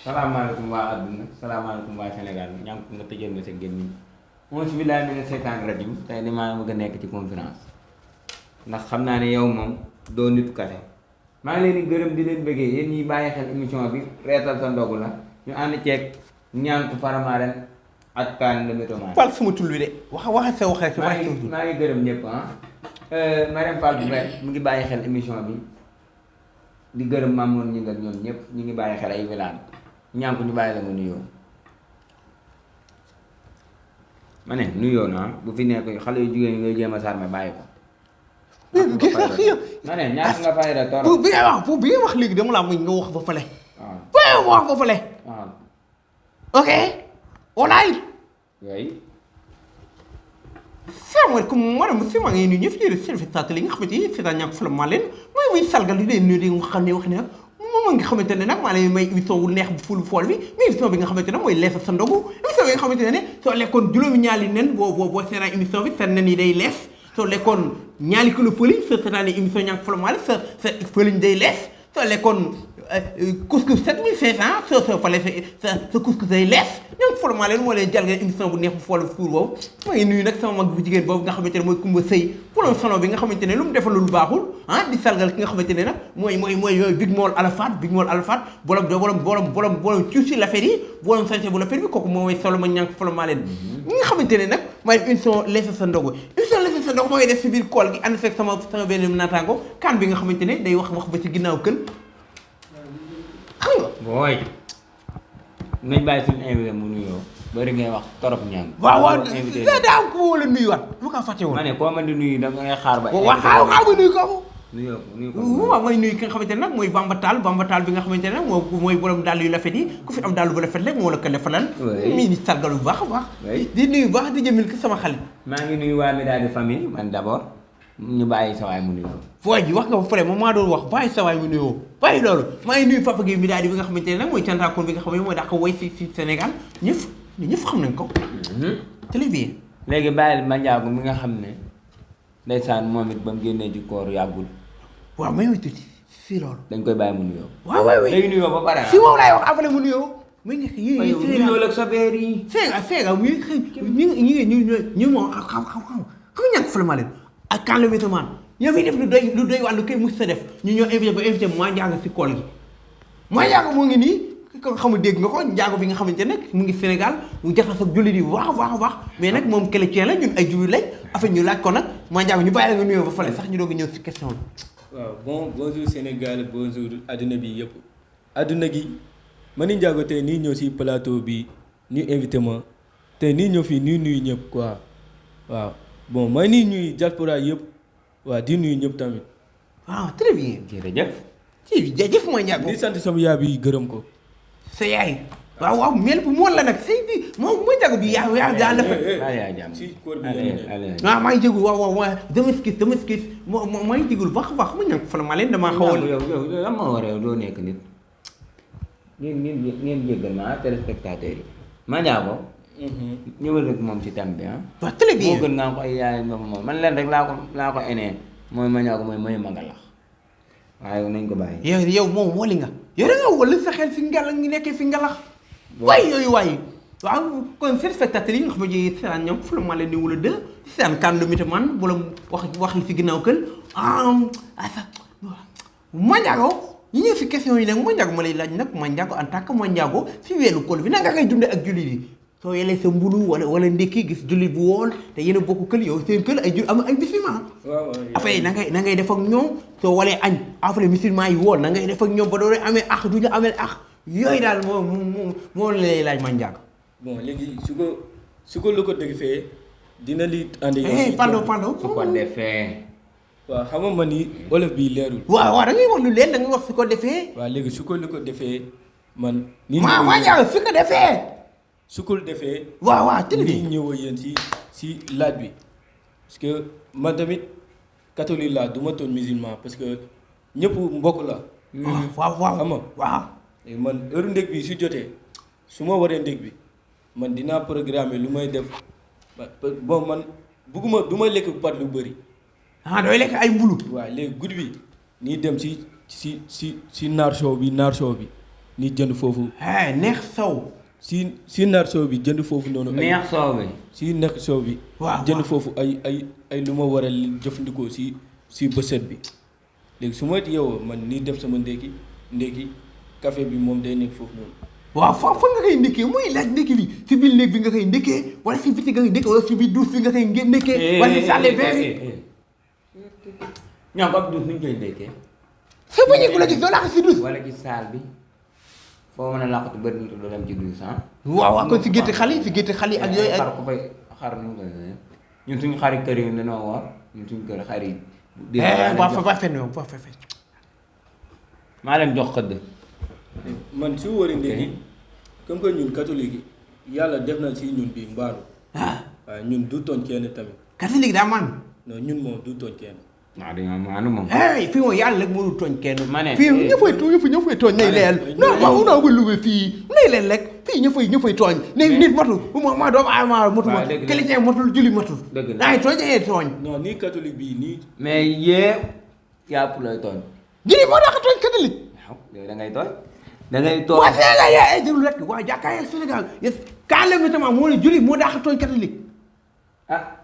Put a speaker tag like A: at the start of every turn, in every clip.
A: salaamaaleykum waa adduna salaamaaleykum waa Sénégal Niankou nga tëjal nga sa gémmiñ auzu billaahi mina seytaani rajiim tey damaa bëgg a nekk ci conférence ndax xam naa ne yow moom doo nitu kase maa ngi leen di gërëm di leen bëggee yéen ñi bàyyi xel émission bi reetal sa ndogu la ñu ànd ceeg Niankou Faramaren ak Kaane le métoman
B: Fall sama tul wi de wax sa wax rek
A: maa ngi gërëm ñëpp Marème Fall bu mu ngi bàyyi xel émission bi di gërëm Mamour ñi nga ñoom ñëpp ñu ngi bàyyi xel ay wilaan Niankou ñu bàyyi la nga nuyoo ma ne nuyoo naa bu fi nekk xale yu jigéen ñi ngay jéem a sarme bàyyi ko ma ne ñàkk nga fayda torop
B: bi ngay wax léegi dama laa muñ nga wax ba fële waaw wax ba fële
A: waaw
B: ok olaay
A: yooyu
B: salaamaaleykum madame si maa ngi nuyu ñëpp yéen téléspectateurs yi nga xamante ni seetaan Niankou Faramaren leen mooy muy salgal di leen nuyu di wax ne nag moom nga xamante ne nag maa lay may émission wu neex bu ful fool bi mais émission bi nga xamante ne mooy lees sa ndogu émission bi nga xamante ne soo lekkoon juróomi ñaari nen boo seetaan émission bi sa nen yi day lees soo lekkoon ñaari kilo fëliñ soo seetaan émission Niankou Faramaren sa fëliñ day lees soo lekkoon couscous 7500 soo falee sa couscous day lees Niankou Faramaren moo leen jalgal émission bu neex bu fool bu fuur boobu maa ngi nuyu nag sama mag bu jigéen boobu nga xamante ne mooy Kumba Sëy pour salon bi nga xamante ne lu mu defal lu baaxul di salgal ki nga xamante ne nag mooy big mool alafat borom cuusi l'affaire yi borom sañse bu l'affaire bi kooku mooy solo ma Niankou Faramaren ñi nga xamante ne nag mooy émission lees sa ndogu mooy def si biir kool gi ànd fekk sama benn naataango Kaane bi nga xamante ne day wax ba ci ginnaaw kën xam nga
A: booy nañ bàyyi suñu invité mu nuyoo bari ngay wax torop Niankou
B: waaw daa am ku ma wala nuyuwaat lu ko fàtte woon
A: ma ne koo man di nuyu da ngay xaar ba
B: xaar nga nuyu ko
A: nuyoo ko
B: waaw mooy nuyu ki nga xamante ne nag mooy Bamba Tall bi nga xamante ne nag mooy borom dàll yu rafet yi ku fi am dàll bu rafet rek moo la ko defalal mii ni sargal bu baax a baax di nuyu baax di jëmil ki sama xarit
A: maa ngi nuyu waa Médina famille man d'abord ñu bàyyi sa waay mu nuyoo
B: fooy ji wax nga ba pare moom maa doon wax bàyyi sa waay mu nuyoo bàyyi loolu maa ngi nuyu Papa Gueye mi daal di bi nga xamante ne nag mooy cantaakoon bi nga xam ne mooy daa ko woy si Sénégal ñëpp xam nañ ko très bien
A: léegi bàyyil ma njaagu mi nga xam ne ndeysaan moom it ba mu génnee ci koor yàggul
B: waaw may tuuti fii loolu
A: dañ koy bàyyi mu nuyoo
B: waaw
A: léegi nuyoo ba pare
B: si moom laay wax après mu nuyoo muy nekk yéen
A: nuyoo ak sa beer yi
B: feega muy ñu moom xam Niankou Faramaren ak Kaane le métoman ñoo fiy def lu doy wàllu koy mus sa def ñu ñoo invité moo njaaga si kool gi moo njaaga moo ngi nii ko xam dégg nga ko njaago bi nga xamante nag mu ngi Sénégal mu jaxas ak jullit yi wax mais nag moom chrétien la ñun ay jullit lañ affaire ñu laaj ko nag moo njaago ñu bàyyi la nga nuyoo ba fale sax ñu doog a ñëw si question bi
C: waaw bonjour Sénégal bonjour adduna bi yëpp adduna gi ma ni njaago tey nii ñëw si plateau bi ñu invité ma tey nii ñëw fii nii nuyu ñëpp quoi waaw bon maa nii ñuy diaspora yëpp waaw di nuyu ñëpp tamit
B: waaw très bien jërëjëf mooy njaago
C: di sant sama yaay bi gërëm ko
B: sa yaay waaw mel bu mool la nag si bi moom mooy njaago bi yaa la fa
C: si koor bi
B: waaw maa ngi jégalu waaw dama skis maa ngi jégalu baax mu Niankou Faramaren damaa xaw a
A: yow lan moo war a doo nekk nit ngeen jéggal ma téléspectateurs yi ma njaago ñëwal rek moom ci thème bi
B: waaw très bien
A: moo gën ngaa ko ay yaay moom man leen rek laa ko enee mooy ma njaago mooy mayu magalax waaye nañ ko bàyyi
B: yow moom woli nga yow da nga wala sa xel fi ngalax ngi nekkee fi ngalax waaye yooyu waaye waaw kon téléspectateurs yi nga xam ne seetaan Niankou Faramaren ni wala deux seetaan Kaane le métoman wala wax li fi ginnaaw kën moo njaago ñu ñëw si question yi nag moo njaago ma lay laaj nag moo njaago en tant que moo njaago si weeru koor bi nag nga koy dundee ak jullit yi soo yelee sa mbulu wala ndékki gis jullit bu woon te yéen a bokk kël yow seen kël ay jul am ay musulman après na ngay def ak ñoom soo walee añ après musulman yi woon na ngay def ak ñoom ba doon amee ax du ñu amee ax yooyu daal moo lay laaj ma njaago
C: bon léegi su ko lu ko defee dina li andi
B: pardon
A: su ko defee
C: waaw xam nga man ni olof bi leerul
B: waaw da ngay wax lu leen da ngay wax su ko defee
C: waaw léegi su ko lu ko defee man ni
B: ma njaago su ko defee
C: su ko defee
B: waaw
C: ni ñëw yéen si laaj bi parce que man tamit catholique la du ma toon musulman parce que ñëpp mbokk la
B: waaw
C: xam nga
B: waaw
C: man heure ndég bi su jotee su ma waree ndég bi man dinaa programmer lu may def bon man bugguma du ma lekk par lu bëri
B: dooy lekk ay mbulu
C: waaw léegi guddi bi nii dem si naar show bi ni jënd foofu
B: neex sow
C: si nar soow bi jënd foofu noonu
A: neex soow bi
C: si nekk soow bi
B: waaw
C: jënd foofu ay lu ma war a jëfandikoo si bëset bi léegi su ma yeewoo man nii def sama ndékki café bi moom day nekk foofu noonu
B: waaw fa nga koy ndékkee muy laaj ndékki bi si biir néeg bi nga koy ndékkee wala si biti nga koy ndékkee wala si biir douche bi nga koy ndékkee wala si salle de bain bi
A: ñoom ab douche nuñ koy ndékkee
B: sa bañee ku la gis doo laax si douche
A: wala ci salle bi foo mën a làqatu bëri na doo dem ci douche
B: waaw kon si gétti xale yi ak yooyu
A: xar ku fay xar nu koy ñun suñu xari kër yi dañoo woor ñun suñu kër xar yi
B: ba fen
A: maa leen jox xëdd
C: man si wóori ndékki comme que ñun catholique yi yàlla def na si ñun bi mbaalu waaw ñun du tooñ kenn tamit
B: catholique daa man
C: non ñun moom du tooñ kenn
A: waaw dañoo maanu moom
B: fii moom yàlla rek mënul tooñ kenn
A: ma ne
B: fii ña fay tooñ nay leel non waaw naa ko luwe fii nay leen rek fii ña fay tooñ ne nit matul ma doomu aadama matuma chrétien matul julli matul ay tooñ
C: non nii catholique bii nii
A: mais yee yàpp lay tooñ
B: julli moo tax tooñ catholique
A: waaw yow da ngay tooñ da ngay tooñ
B: waa Sénégal yaa déglu rek waa jàkkaayal Sénégal kaale mi tamit moo ne julli moo tax tooñ catholique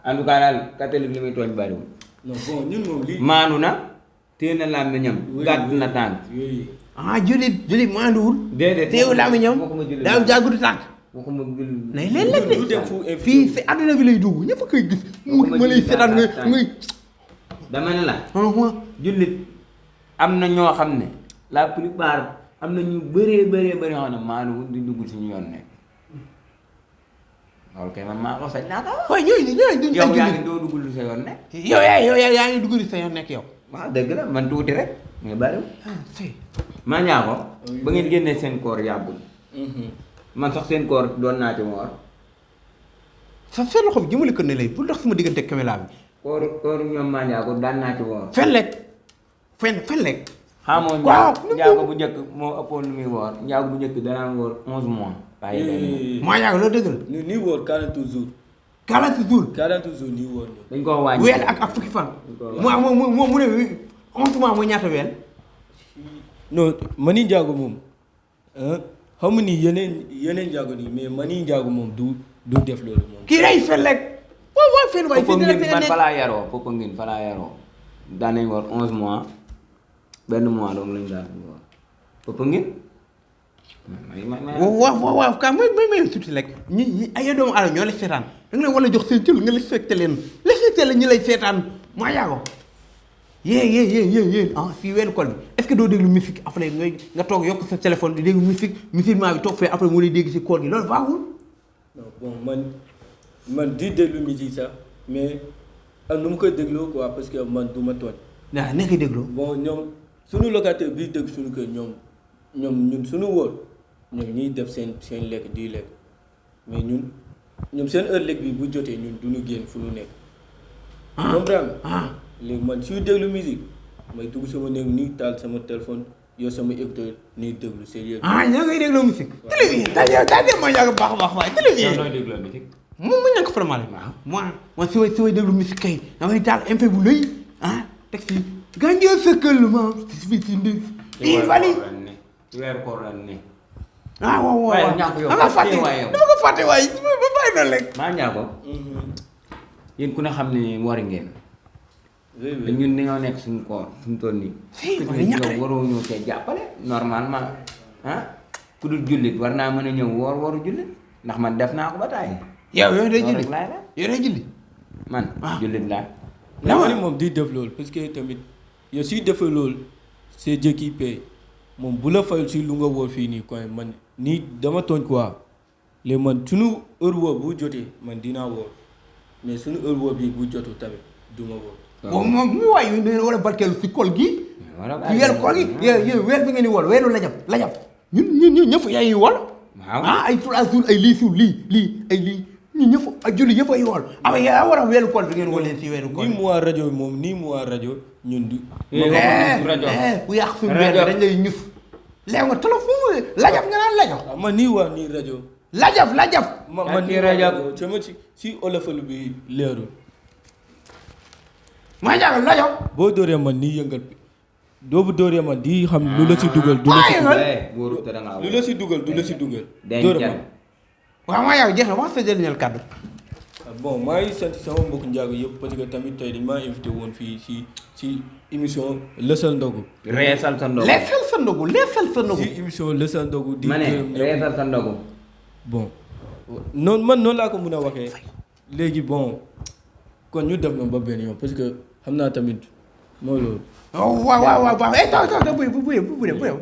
A: en tout cas daal catholique li muy tooñ bariwul
C: non bon ñun moom lii
A: maanu na téye na làmmiñam gàtt na tànk
B: julli maanduwul
A: déedéet
B: téewu làmmiñam daa jàggudu tànk
A: waxuma julli
B: nay leen de fii si àdduna bi lay dugg ñëpp a koy gis ma lay seetaan ngay
A: dama ne la jullit am na ñoo xam ne la plupart am na ñu bëree xam ne maanu di dugg si ñu yoon nekk loolu kay man maa ko sañ naa ko
B: waaye ñooñu duñ
A: yow yaa ngi doo dugg lu sa yoon nekk
B: yow yaa ngi dugg lu sa yoon nekk yow
A: waaw dëgg la man tuuti rek mais bariwul maa ñaa ko ba ngeen génnee seen koor yàggul man sax seen koor doon naa ci woor
B: sa seen loxo bi jëmale ko ne lay pour dox sama diggante caméra bi
A: koor ñoom maa ñaa ko daan naa ci woor
B: fen lekk
A: xamoo njaago bu njëkk moo ëppoon lu muy woor njaago bu njëkk danaan woor 11 mois bàyyi
B: maa ñaago loolu dëgg la
C: ñu nii woor 40 jours
B: 40 jours
C: nii woor
A: dañ koo wàññi
B: weer ak fukki fan mu ne 11 mois mooy ñaata weer
C: non mani njaago moom xamu ni yeneen njaago nii mais mani njaago moom du def loolu moom
B: kii day fen lekk waaw fen waay
A: Popo ngin man falaa yaroo daan nañ woor 11 mois benn mois donc lañ daal di woor Popo ngin
B: waaw ka may tuuti rek ñi ay doomu aadama ñoo lay seetaan da nga leen war a jox seen cër nga respecté leen ñi lay seetaan maa yaago yéen fii weeru koor bi est-ce que doo déglu musique après nga toog yokk sa téléphone di déglu musique musulman bi toog fee après mu lay dégg si koor gi loolu baaxul
C: non bon man di déglu musique sax mais ak nu mu koy dégloo quoi parce que man du ma tooñ
B: waaw ne koy dégloo
C: bon ñoom suñu locataire bii dëgg suñu kër ñoom ñun suñu wóor ñoom ñuy def seen lekk di lekk mais ñoom seen heure lekk bi bu jotee ñun duñu génn fu ñu nekk comprendre léegi man suy déglu musique may dugg sama néeg nii taal sama téléphone yow sama écouteur nii déglu sérieux
B: ñoo ngay dégloo musique télévision daa dem ma yàgg baax waaye télévision
A: nooy dégloo musique
B: moom mu ñàkk formal moi si may déglu musique kay damay taal MP bu lëy teg si gànjoo sa kël ma si ndif i vali
A: weeru koor lan ne
B: waaw dama ko fàtte waaye ba bàyyi noonu rek
A: maa ñaako yéen ku ne xam ne wari ngeen te ñun dañoo nekk suñu koor suñu toll nii yow waroo ñëw see jàppale normalement ku dul jullit war naa mën a ñëw waru jullit ndax man def naa ko ba taay
B: yow day julli
A: man jullit laa
C: dama ni moom di def loolu parce que tamit yow suy defee loolu c'est Dieu qui paie moom bu la fayul si lu nga wóor fii nii quoi man nii dama tooñ quoi léegi man suñu heure wóor bu jotee man dinaa wóor mais suñu heure wóor bi bu jotu tamit du ma wóor
B: moom mu waay yu ne war a barkeelu si kool gi ci weeru kool gi yéen weer bi ngeen di wol weeru lajab ñun ñëpp yaay wol ay 3 jours ay lii suul lii ay lii ñun ñëpp ak julli yëpp ay wol yaa war a weeru kool bi ngeen wolee si weeru kool
C: nii mois rajo moom nii mois rajo ñun du
B: bu yàq suñu weer bi dañ lay ñus léegi nga téléphone lajab nga naan lajab
C: man nii waa nii rajo
B: lajab
C: man nii rajo sama si olofal bi leerul
B: maa jàngal lajab
C: boo dooree man nii yëngal doo bu dóoree ma di xam lu la si dugal du la si dugal
A: wóoru te da ngaa
C: lu la si dugal du la si dugal
A: dencal.
C: dóor ma
B: waaw maa yow jeex na wax sa jëriñal kàddu.
C: bon maa ngi sant sama mbokk njaago yëpp parce que tamit tey dañ maa invité woon fii si émission Lësal Ndogu.
A: reesal sa ndogu.
B: leesal sa ndogu leesal sa ndogu.
C: si émission Lësal Ndogu. di
A: ma ne
C: gërëm ñëpp.
A: reesal sa ndogu.
C: bon noonu laa ko mën a waxee léegi bon kon ñu def na ba benn yoon parce que xam naa tamit mooy loolu.
B: waaw taw bu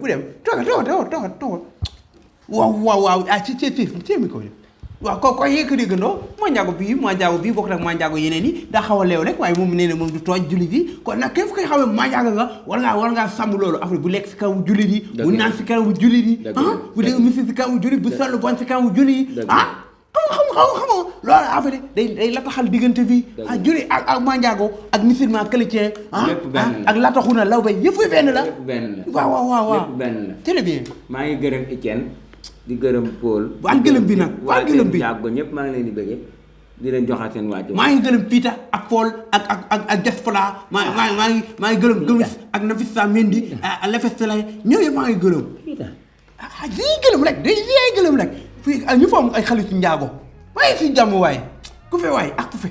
B: dem toogal waaw ci mi ko waaw ko yëkkati gëndoo maa njaago bii bokk nag maa njaago yeneen yi daa xaw a leew rek waaye moom nee na moom du tooñ jullit yi kon nag képp koy xamee maa njaago nga war ngaa sàmm loolu après bu lekk si kaw jullit yi bu naan si kaw jullit yi bu dee misi si kaw jullit bu sol bon si kaw jullit yi xam loolu affaire day la taxal diggante bi jullit ak maa njaago ak musulman chrétien ak la taxuna law bay yëpp benn la waaw
A: lépp benn la
B: très bien
A: maa ngi gërëm Etienne di gërëm Paul.
B: waan gërëm bi nag waan gërëm bi
A: waa ñëpp maa ngi leen di bëggee di leen joxaat seen waajur.
B: maa ngi gërëm Pita ak Paul ak Diaspora maa ngi gërëm Gomis ak Nafisa Mendy Lefestelay ñëw yëpp maa ngi gërëm.
A: Pita
B: lii gërëm rek day gërëm rek fii ñu fa am ay xale ci njaago waaye si jàmm waaye ku fe waaye ak ku fe.